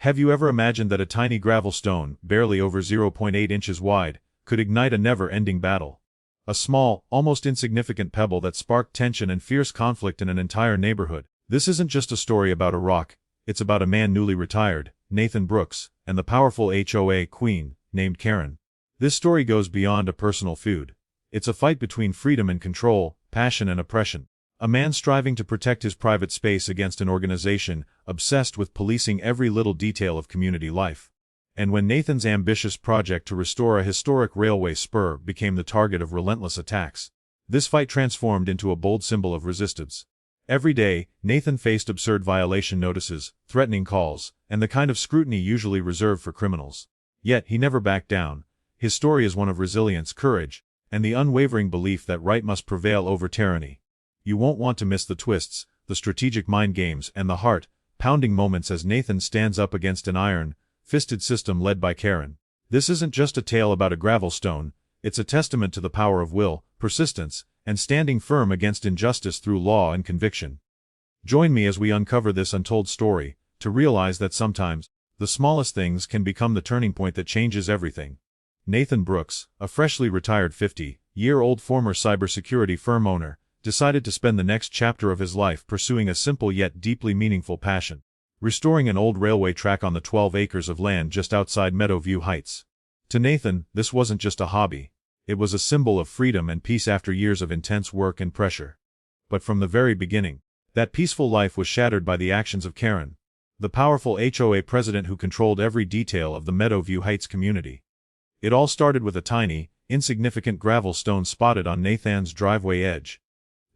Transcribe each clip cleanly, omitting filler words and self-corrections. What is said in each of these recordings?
Have you ever imagined that a tiny gravel stone, barely over 0.8 inches wide, could ignite a never-ending battle? A small, almost insignificant pebble that sparked tension and fierce conflict in an entire neighborhood. This isn't just a story about a rock, it's about a man newly retired, Nathan Brooks, and the powerful HOA queen, named Karen. This story goes beyond a personal feud. It's a fight between freedom and control, passion and oppression. A man striving to protect his private space against an organization obsessed with policing every little detail of community life. And when Nathan's ambitious project to restore a historic railway spur became the target of relentless attacks, this fight transformed into a bold symbol of resistance. Every day, Nathan faced absurd violation notices, threatening calls, and the kind of scrutiny usually reserved for criminals. Yet he never backed down. His story is one of resilience, courage, and the unwavering belief that right must prevail over tyranny. You won't want to miss the twists, the strategic mind games, and the heart-pounding moments as Nathan stands up against an iron-fisted system led by Karen. This isn't just a tale about a gravel stone, it's a testament to the power of will, persistence, and standing firm against injustice through law and conviction. Join me as we uncover this untold story, to realize that sometimes, the smallest things can become the turning point that changes everything. Nathan Brooks, a freshly retired 50-year-old former cybersecurity firm owner, decided to spend the next chapter of his life pursuing a simple yet deeply meaningful passion: restoring an old railway track on the 12 acres of land just outside Meadowview Heights. To Nathan, this wasn't just a hobby. It was a symbol of freedom and peace after years of intense work and pressure. But from the very beginning, that peaceful life was shattered by the actions of Karen, the powerful HOA president who controlled every detail of the Meadowview Heights community. It all started with a tiny, insignificant gravel stone spotted on Nathan's driveway edge.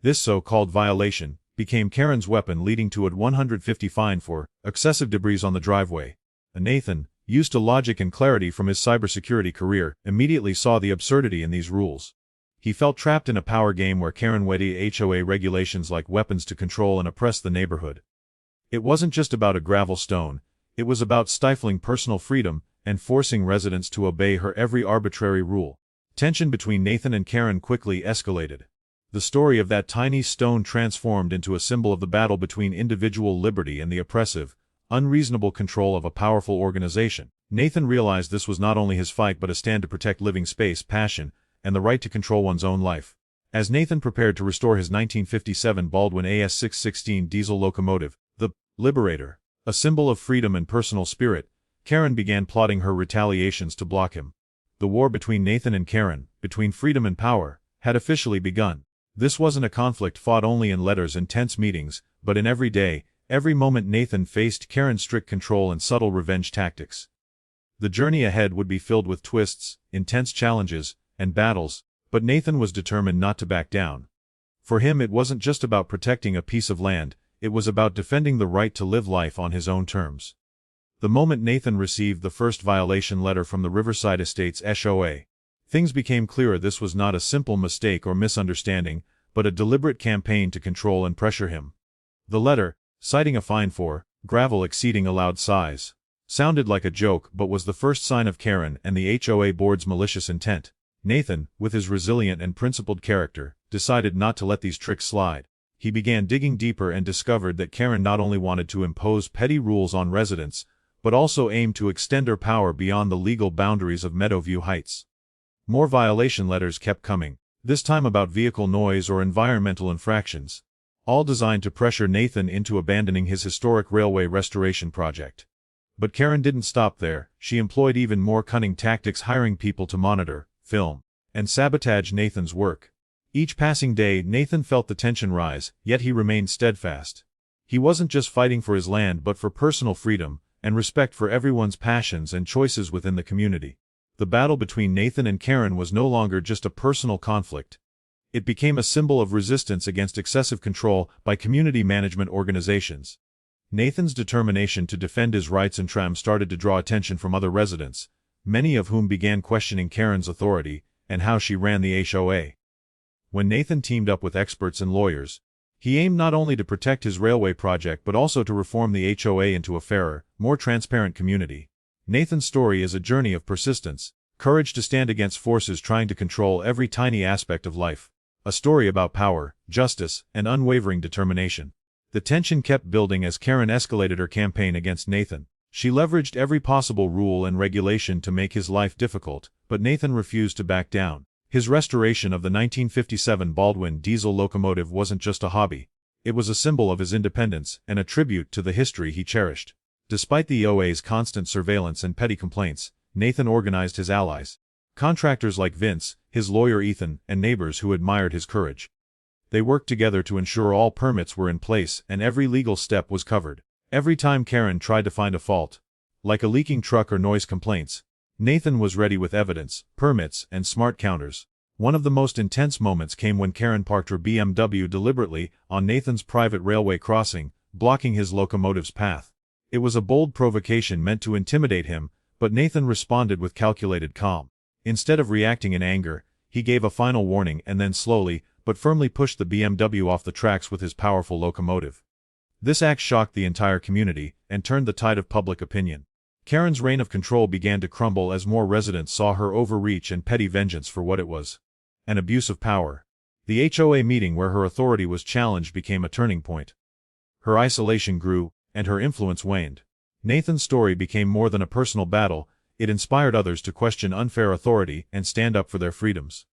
This so-called violation became Karen's weapon, leading to a $150 fine for excessive debris on the driveway. Nathan, used to logic and clarity from his cybersecurity career, immediately saw the absurdity in these rules. He felt trapped in a power game where Karen wielded HOA regulations like weapons to control and oppress the neighborhood. It wasn't just about a gravel stone, it was about stifling personal freedom and forcing residents to obey her every arbitrary rule. Tension between Nathan and Karen quickly escalated. The story of that tiny stone transformed into a symbol of the battle between individual liberty and the oppressive, unreasonable control of a powerful organization. Nathan realized this was not only his fight but a stand to protect living space, passion, and the right to control one's own life. As Nathan prepared to restore his 1957 Baldwin AS616 diesel locomotive, the Liberator, a symbol of freedom and personal spirit, Karen began plotting her retaliations to block him. The war between Nathan and Karen, between freedom and power, had officially begun. This wasn't a conflict fought only in letters and tense meetings, but in every day, every moment Nathan faced Karen's strict control and subtle revenge tactics. The journey ahead would be filled with twists, intense challenges, and battles, but Nathan was determined not to back down. For him, it wasn't just about protecting a piece of land, it was about defending the right to live life on his own terms. The moment Nathan received the first violation letter from the Riverside Estates HOA, things became clearer. This was not a simple mistake or misunderstanding, but a deliberate campaign to control and pressure him. The letter, citing a fine for gravel exceeding allowed size, sounded like a joke but was the first sign of Karen and the HOA board's malicious intent. Nathan, with his resilient and principled character, decided not to let these tricks slide. He began digging deeper and discovered that Karen not only wanted to impose petty rules on residents, but also aimed to extend her power beyond the legal boundaries of Meadowview Heights. More violation letters kept coming, this time about vehicle noise or environmental infractions, all designed to pressure Nathan into abandoning his historic railway restoration project. But Karen didn't stop there. She employed even more cunning tactics, hiring people to monitor, film, and sabotage Nathan's work. Each passing day, Nathan felt the tension rise, yet he remained steadfast. He wasn't just fighting for his land but for personal freedom and respect for everyone's passions and choices within the community. The battle between Nathan and Karen was no longer just a personal conflict. It became a symbol of resistance against excessive control by community management organizations. Nathan's determination to defend his rights and tram started to draw attention from other residents, many of whom began questioning Karen's authority and how she ran the HOA. When Nathan teamed up with experts and lawyers, he aimed not only to protect his railway project but also to reform the HOA into a fairer, more transparent community. Nathan's story is a journey of persistence, courage to stand against forces trying to control every tiny aspect of life. A story about power, justice, and unwavering determination. The tension kept building as Karen escalated her campaign against Nathan. She leveraged every possible rule and regulation to make his life difficult, but Nathan refused to back down. His restoration of the 1957 Baldwin diesel locomotive wasn't just a hobby. It was a symbol of his independence and a tribute to the history he cherished. Despite the HOA's constant surveillance and petty complaints, Nathan organized his allies. Contractors like Vince, his lawyer Ethan, and neighbors who admired his courage. They worked together to ensure all permits were in place and every legal step was covered. Every time Karen tried to find a fault, like a leaking truck or noise complaints, Nathan was ready with evidence, permits, and smart counters. One of the most intense moments came when Karen parked her BMW deliberately on Nathan's private railway crossing, blocking his locomotive's path. It was a bold provocation meant to intimidate him, but Nathan responded with calculated calm. Instead of reacting in anger, he gave a final warning and then slowly, but firmly pushed the BMW off the tracks with his powerful locomotive. This act shocked the entire community and turned the tide of public opinion. Karen's reign of control began to crumble as more residents saw her overreach and petty vengeance for what it was: an abuse of power. The HOA meeting where her authority was challenged became a turning point. Her isolation grew, and her influence waned. Nathan's story became more than a personal battle, it inspired others to question unfair authority and stand up for their freedoms.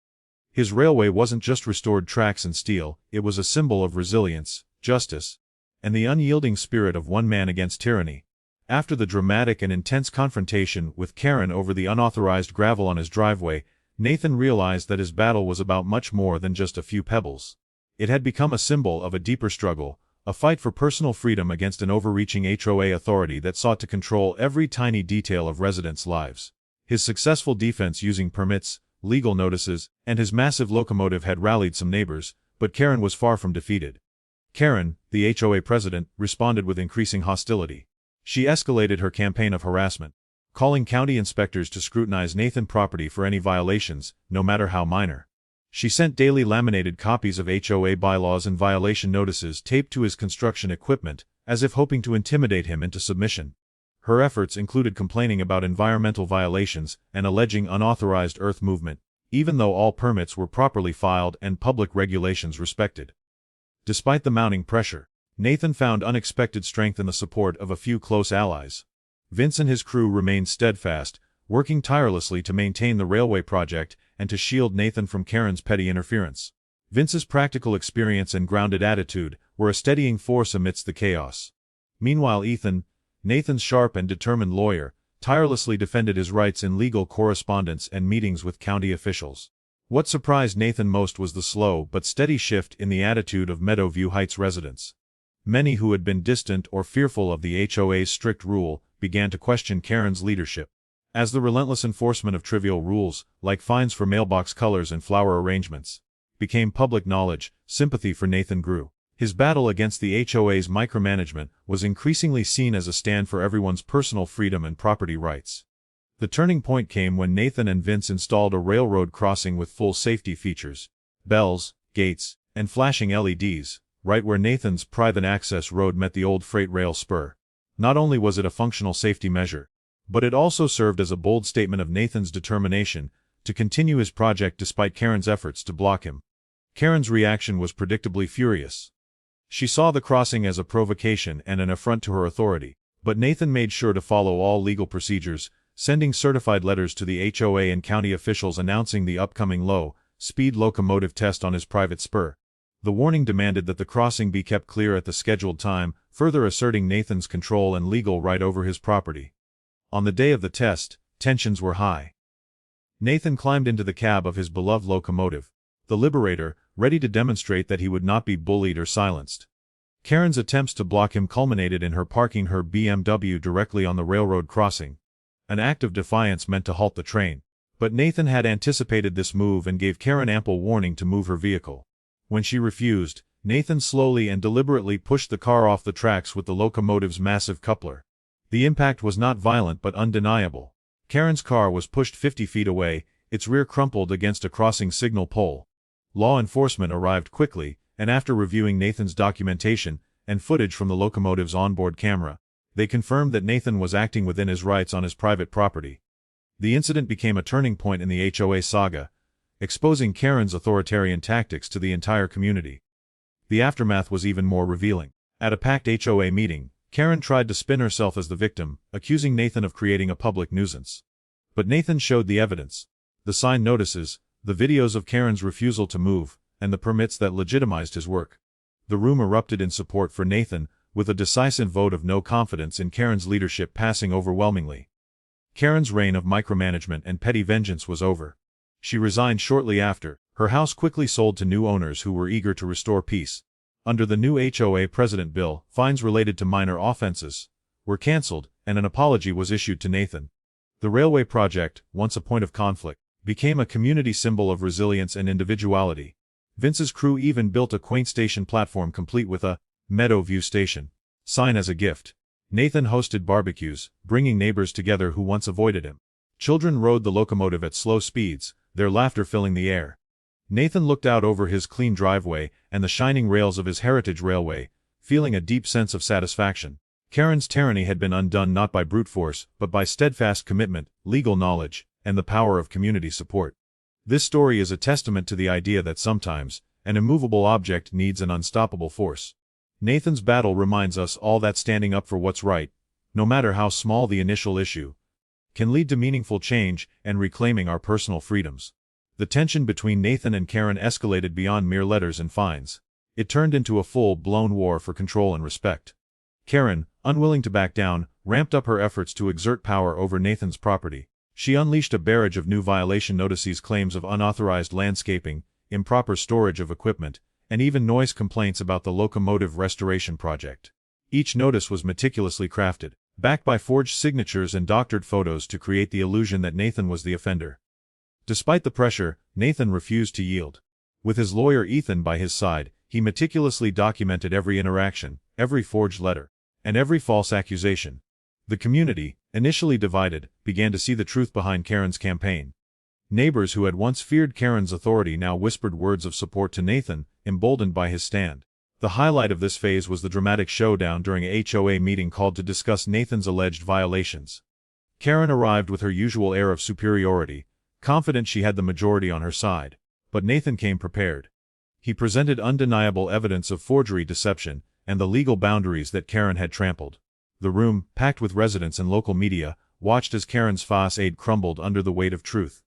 His railway wasn't just restored tracks and steel, it was a symbol of resilience, justice, and the unyielding spirit of one man against tyranny. After the dramatic and intense confrontation with Karen over the unauthorized gravel on his driveway, Nathan realized that his battle was about much more than just a few pebbles. It had become a symbol of a deeper struggle, a fight for personal freedom against an overreaching HOA authority that sought to control every tiny detail of residents' lives. His successful defense using permits, legal notices, and his massive locomotive had rallied some neighbors, but Karen was far from defeated. Karen, the HOA president, responded with increasing hostility. She escalated her campaign of harassment, calling county inspectors to scrutinize Nathan's property for any violations, no matter how minor. She sent daily laminated copies of HOA bylaws and violation notices taped to his construction equipment, as if hoping to intimidate him into submission. Her efforts included complaining about environmental violations and alleging unauthorized earth movement, even though all permits were properly filed and public regulations respected. Despite the mounting pressure, Nathan found unexpected strength in the support of a few close allies. Vince and his crew remained steadfast, working tirelessly to maintain the railway project and to shield Nathan from Karen's petty interference. Vince's practical experience and grounded attitude were a steadying force amidst the chaos. Meanwhile Ethan, Nathan's sharp and determined lawyer, tirelessly defended his rights in legal correspondence and meetings with county officials. What surprised Nathan most was the slow but steady shift in the attitude of Meadowview Heights residents. Many who had been distant or fearful of the HOA's strict rule began to question Karen's leadership. As the relentless enforcement of trivial rules, like fines for mailbox colors and flower arrangements, became public knowledge, sympathy for Nathan grew. His battle against the HOA's micromanagement was increasingly seen as a stand for everyone's personal freedom and property rights. The turning point came when Nathan and Vince installed a railroad crossing with full safety features, bells, gates, and flashing LEDs, right where Nathan's private access road met the old freight rail spur. Not only was it a functional safety measure, but it also served as a bold statement of Nathan's determination to continue his project despite Karen's efforts to block him. Karen's reaction was predictably furious. She saw the crossing as a provocation and an affront to her authority, but Nathan made sure to follow all legal procedures, sending certified letters to the HOA and county officials announcing the upcoming low-speed locomotive test on his private spur. The warning demanded that the crossing be kept clear at the scheduled time, further asserting Nathan's control and legal right over his property. On the day of the test, tensions were high. Nathan climbed into the cab of his beloved locomotive, the Liberator, ready to demonstrate that he would not be bullied or silenced. Karen's attempts to block him culminated in her parking her BMW directly on the railroad crossing, an act of defiance meant to halt the train. But Nathan had anticipated this move and gave Karen ample warning to move her vehicle. When she refused, Nathan slowly and deliberately pushed the car off the tracks with the locomotive's massive coupler. The impact was not violent but undeniable. Karen's car was pushed 50 feet away, its rear crumpled against a crossing signal pole. Law enforcement arrived quickly, and after reviewing Nathan's documentation and footage from the locomotive's onboard camera, they confirmed that Nathan was acting within his rights on his private property. The incident became a turning point in the HOA saga, exposing Karen's authoritarian tactics to the entire community. The aftermath was even more revealing. At a packed HOA meeting, Karen tried to spin herself as the victim, accusing Nathan of creating a public nuisance. But Nathan showed the evidence. The signed notices, the videos of Karen's refusal to move, and the permits that legitimized his work. The room erupted in support for Nathan, with a decisive vote of no confidence in Karen's leadership passing overwhelmingly. Karen's reign of micromanagement and petty vengeance was over. She resigned shortly after. Her house quickly sold to new owners who were eager to restore peace. Under the new HOA President bill, fines related to minor offenses were cancelled, and an apology was issued to Nathan. The railway project, once a point of conflict, became a community symbol of resilience and individuality. Vince's crew even built a quaint station platform complete with a Meadow View Station sign as a gift. Nathan hosted barbecues, bringing neighbors together who once avoided him. Children rode the locomotive at slow speeds, their laughter filling the air. Nathan looked out over his clean driveway and the shining rails of his heritage railway, feeling a deep sense of satisfaction. Karen's tyranny had been undone not by brute force, but by steadfast commitment, legal knowledge, and the power of community support. This story is a testament to the idea that sometimes, an immovable object needs an unstoppable force. Nathan's battle reminds us all that standing up for what's right, no matter how small the initial issue, can lead to meaningful change and reclaiming our personal freedoms. The tension between Nathan and Karen escalated beyond mere letters and fines. It turned into a full-blown war for control and respect. Karen, unwilling to back down, ramped up her efforts to exert power over Nathan's property. She unleashed a barrage of new violation notices, claims of unauthorized landscaping, improper storage of equipment, and even noise complaints about the locomotive restoration project. Each notice was meticulously crafted, backed by forged signatures and doctored photos to create the illusion that Nathan was the offender. Despite the pressure, Nathan refused to yield. With his lawyer Ethan by his side, he meticulously documented every interaction, every forged letter, and every false accusation. The community, initially divided, began to see the truth behind Karen's campaign. Neighbors who had once feared Karen's authority now whispered words of support to Nathan, emboldened by his stand. The highlight of this phase was the dramatic showdown during a HOA meeting called to discuss Nathan's alleged violations. Karen arrived with her usual air of superiority, confident she had the majority on her side. But Nathan came prepared. He presented undeniable evidence of forgery, deception, and the legal boundaries that Karen had trampled. The room, packed with residents and local media, watched as Karen's facade crumbled under the weight of truth.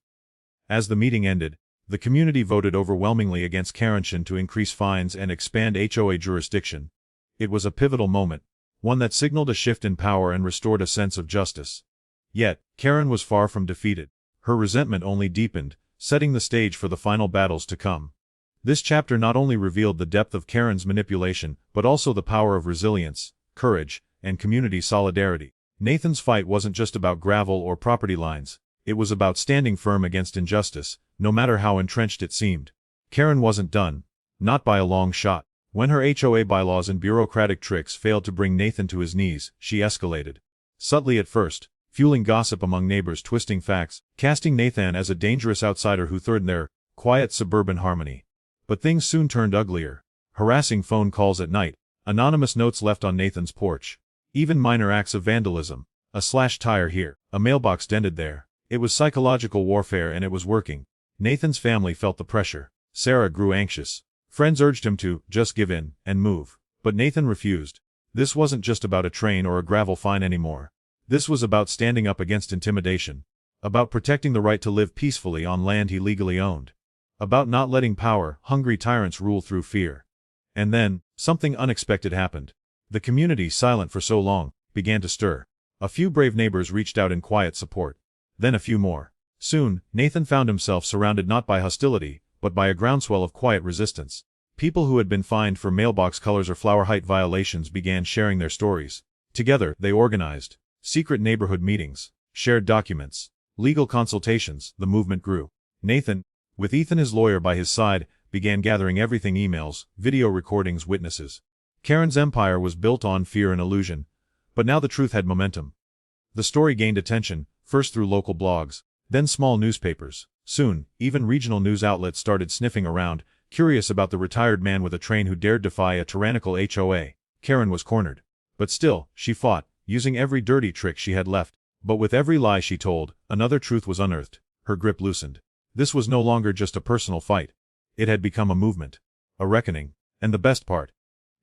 As the meeting ended, the community voted overwhelmingly against Karen to increase fines and expand HOA jurisdiction. It was a pivotal moment, one that signaled a shift in power and restored a sense of justice. Yet, Karen was far from defeated. Her resentment only deepened, setting the stage for the final battles to come. This chapter not only revealed the depth of Karen's manipulation, but also the power of resilience, courage, and community solidarity. Nathan's fight wasn't just about gravel or property lines. It was about standing firm against injustice, no matter how entrenched it seemed. Karen wasn't done. Not by a long shot. When her HOA bylaws and bureaucratic tricks failed to bring Nathan to his knees, she escalated. Subtly at first, fueling gossip among neighbors, twisting facts, casting Nathan as a dangerous outsider who threatened their quiet suburban harmony. But things soon turned uglier. Harassing phone calls at night, anonymous notes left on Nathan's porch, even minor acts of vandalism, a slashed tire here, a mailbox dented there. It was psychological warfare, and it was working. Nathan's family felt the pressure. Sarah grew anxious. Friends urged him to just give in and move. But Nathan refused. This wasn't just about a train or a gravel fine anymore. This was about standing up against intimidation. About protecting the right to live peacefully on land he legally owned. About not letting power-hungry tyrants rule through fear. And then, something unexpected happened. The community, silent for so long, began to stir. A few brave neighbors reached out in quiet support. Then a few more. Soon, Nathan found himself surrounded not by hostility, but by a groundswell of quiet resistance. People who had been fined for mailbox colors or flower height violations began sharing their stories. Together, they organized secret neighborhood meetings, shared documents, legal consultations. The movement grew. Nathan, with Ethan his lawyer by his side, began gathering everything: emails, video recordings, witnesses. Karen's empire was built on fear and illusion, but now the truth had momentum. The story gained attention, first through local blogs, then small newspapers. Soon, even regional news outlets started sniffing around, curious about the retired man with a train who dared defy a tyrannical HOA. Karen was cornered. But still, she fought, using every dirty trick she had left. But with every lie she told, another truth was unearthed. Her grip loosened. This was no longer just a personal fight. It had become a movement. A reckoning. And the best part,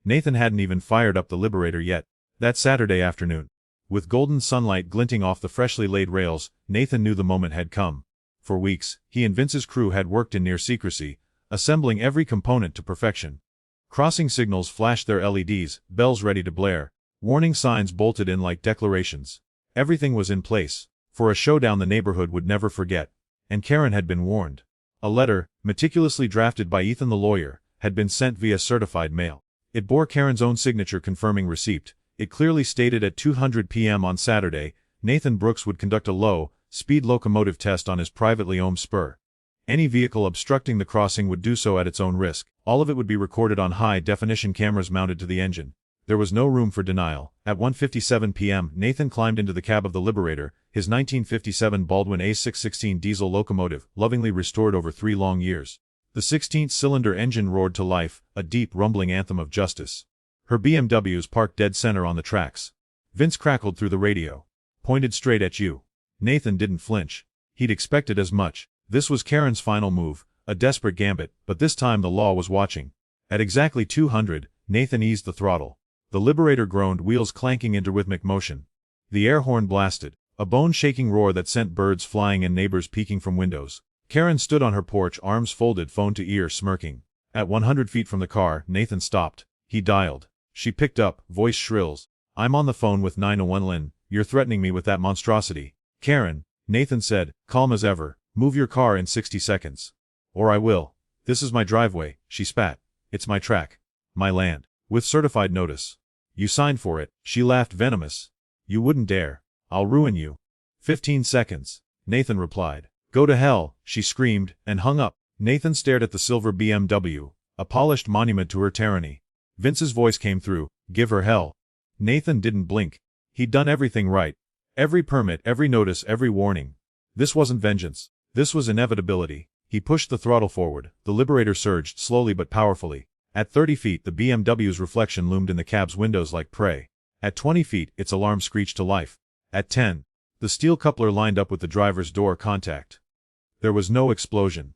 Nathan hadn't even fired up the Liberator yet. That Saturday afternoon, with golden sunlight glinting off the freshly laid rails, Nathan knew the moment had come. For weeks, he and Vince's crew had worked in near secrecy, assembling every component to perfection. Crossing signals flashed their LEDs, bells ready to blare, warning signs bolted in like declarations. Everything was in place, for a showdown the neighborhood would never forget. And Karen had been warned. A letter, meticulously drafted by Ethan the lawyer, had been sent via certified mail. It bore Karen's own signature confirming receipt. It clearly stated at 2:00 p.m. on Saturday, Nathan Brooks would conduct a low-speed locomotive test on his privately owned spur. Any vehicle obstructing the crossing would do so at its own risk. All of it would be recorded on high-definition cameras mounted to the engine. There was no room for denial. At 1:57 p.m., Nathan climbed into the cab of the Liberator, his 1957 Baldwin A616 diesel locomotive, lovingly restored over 3 long years. The 16th-cylinder engine roared to life, a deep, rumbling anthem of justice. Her BMW's parked dead center on the tracks. Vince crackled through the radio. Pointed straight at you. Nathan didn't flinch. He'd expected as much. This was Karen's final move, a desperate gambit, but this time the law was watching. At exactly 200, Nathan eased the throttle. The Liberator groaned, wheels clanking into rhythmic motion. The air horn blasted, a bone-shaking roar that sent birds flying and neighbors peeking from windows. Karen stood on her porch, arms folded, phone to ear, smirking. At 100 feet from the car, Nathan stopped. He dialed. She picked up, voice shrills. "I'm on the phone with 901 Lynn. You're threatening me with that monstrosity." "Karen," Nathan said, calm as ever, "move your car in 60 seconds. Or I will. This is my driveway," she spat. "It's my track. My land. With certified notice. You signed for it." She laughed, venomous. "You wouldn't dare. I'll ruin you." 15 seconds, Nathan replied. "Go to hell," she screamed, and hung up. Nathan stared at the silver BMW, a polished monument to her tyranny. Vince's voice came through, "Give her hell." Nathan didn't blink. He'd done everything right. Every permit, every notice, every warning. This wasn't vengeance. This was inevitability. He pushed the throttle forward. The Liberator surged, slowly but powerfully. At 30 feet, the BMW's reflection loomed in the cab's windows like prey. At 20 feet, its alarm screeched to life. At 10, the steel coupler lined up with the driver's door contact. There was no explosion.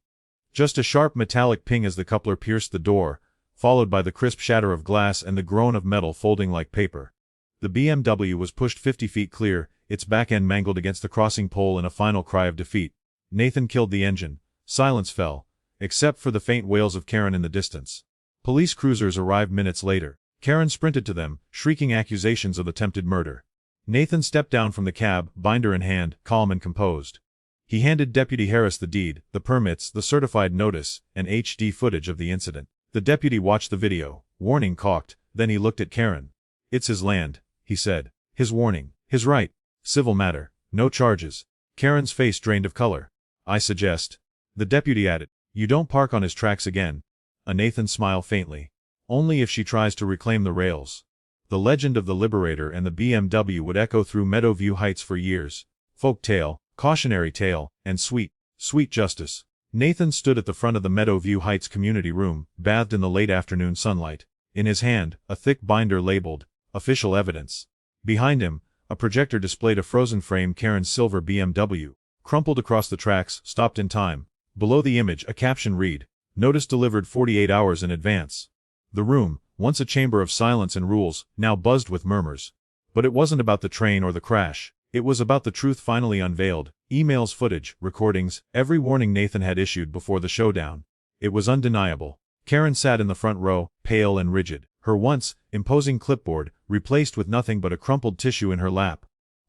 Just a sharp metallic ping as the coupler pierced the door, followed by the crisp shatter of glass and the groan of metal folding like paper. The BMW was pushed 50 feet clear, its back end mangled against the crossing pole in a final cry of defeat. Nathan killed the engine. Silence fell, except for the faint wails of Karen in the distance. Police cruisers arrived minutes later. Karen sprinted to them, shrieking accusations of attempted murder. Nathan stepped down from the cab, binder in hand, calm and composed. He handed Deputy Harris the deed, the permits, the certified notice, and HD footage of the incident. The deputy watched the video, warning cocked, then he looked at Karen. "It's his land," he said. "His warning. His right. Civil matter. No charges." Karen's face drained of color. "I suggest," the deputy added, "you don't park on his tracks again." A Nathan smiled faintly. "Only if she tries to reclaim the rails." The legend of the Liberator and the BMW would echo through Meadowview Heights for years. Folk tale, cautionary tale, and sweet, sweet justice. Nathan stood at the front of the Meadowview Heights community room, bathed in the late afternoon sunlight. In his hand, a thick binder labeled, "Official Evidence." Behind him, a projector displayed a frozen frame Karen's silver BMW, crumpled across the tracks, stopped in time. Below the image, a caption read, "Notice delivered 48 hours in advance." The room, once a chamber of silence and rules, now buzzed with murmurs. But it wasn't about the train or the crash. It was about the truth finally unveiled. Emails, footage, recordings, every warning Nathan had issued before the showdown. It was undeniable. Karen sat in the front row, pale and rigid, her once imposing clipboard replaced with nothing but a crumpled tissue in her lap.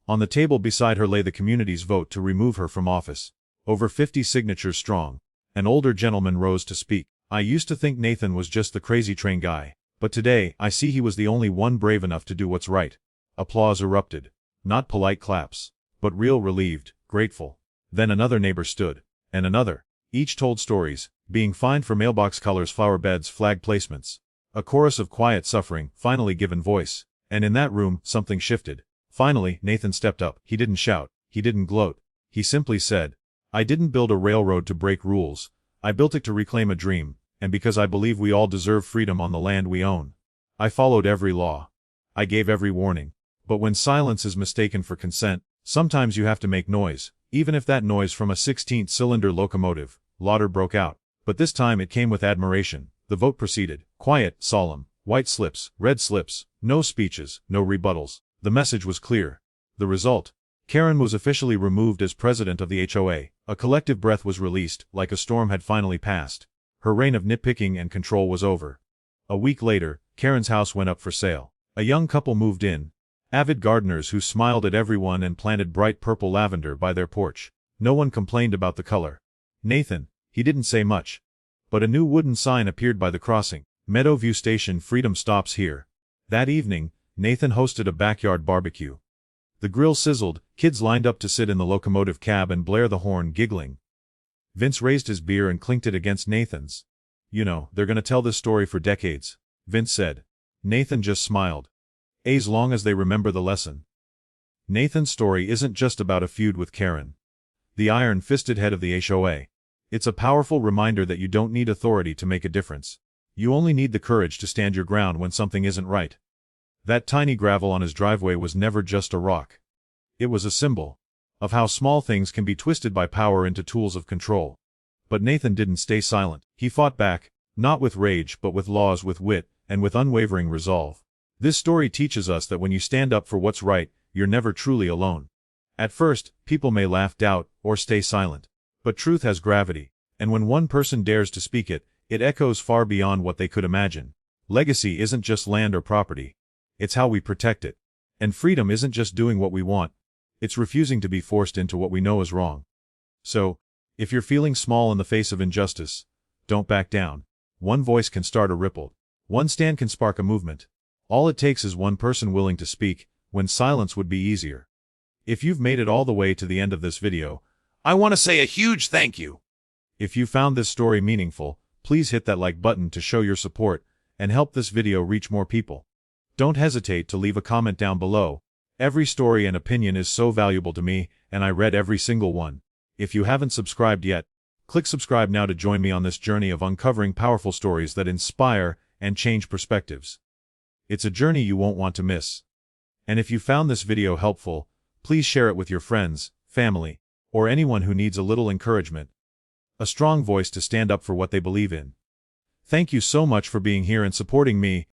On the table beside her lay the community's vote to remove her from office. Over 50 signatures strong. An older gentleman rose to speak. "I used to think Nathan was just the crazy train guy. But today, I see he was the only one brave enough to do what's right." Applause erupted. Not polite claps, but real, relieved, grateful. Then another neighbor stood. And another. Each told stories, being fined for mailbox colors, flower beds, flag placements. A chorus of quiet suffering, finally given voice. And in that room, something shifted. Finally, Nathan stepped up. He didn't shout. He didn't gloat. He simply said, "I didn't build a railroad to break rules. I built it to reclaim a dream, and because I believe we all deserve freedom on the land we own. I followed every law. I gave every warning. But when silence is mistaken for consent, sometimes you have to make noise, even if that noise from a 16th-cylinder locomotive." Laughter broke out. But this time it came with admiration. The vote proceeded. Quiet, solemn. White slips, red slips, No speeches, no rebuttals. The message was clear. The result? Karen was officially removed as president of the HOA. A collective breath was released, like a storm had finally passed. Her reign of nitpicking and control was over. A week later, Karen's house went up for sale. A young couple moved in. Avid gardeners who smiled at everyone and planted bright purple lavender by their porch. No one complained about the color. Nathan, he didn't say much. But a new wooden sign appeared by the crossing. Meadowview Station, freedom stops here. That evening, Nathan hosted a backyard barbecue. The grill sizzled, kids lined up to sit in the locomotive cab and blare the horn, giggling. Vince raised his beer and clinked it against Nathan's. You know, they're gonna tell this story for decades, Vince said. Nathan just smiled. As long as they remember the lesson. Nathan's story isn't just about a feud with Karen, the iron-fisted head of the HOA. It's a powerful reminder that you don't need authority to make a difference. You only need the courage to stand your ground when something isn't right. That tiny gravel on his driveway was never just a rock. It was a symbol of how small things can be twisted by power into tools of control. But Nathan didn't stay silent. He fought back, not with rage but with laws, with wit, and with unwavering resolve. This story teaches us that when you stand up for what's right, you're never truly alone. At first, people may laugh, doubt, or stay silent. But truth has gravity, and when one person dares to speak it, it echoes far beyond what they could imagine. Legacy isn't just land or property. It's how we protect it. And freedom isn't just doing what we want. It's refusing to be forced into what we know is wrong. So, if you're feeling small in the face of injustice, don't back down. One voice can start a ripple. One stand can spark a movement. All it takes is one person willing to speak, when silence would be easier. If you've made it all the way to the end of this video, I want to say a huge thank you. If you found this story meaningful, please hit that like button to show your support and help this video reach more people. Don't hesitate to leave a comment down below. Every story and opinion is so valuable to me, and I read every single one. If you haven't subscribed yet, click subscribe now to join me on this journey of uncovering powerful stories that inspire and change perspectives. It's a journey you won't want to miss. And if you found this video helpful, please share it with your friends, family, or anyone who needs a little encouragement. A strong voice to stand up for what they believe in. Thank you so much for being here and supporting me.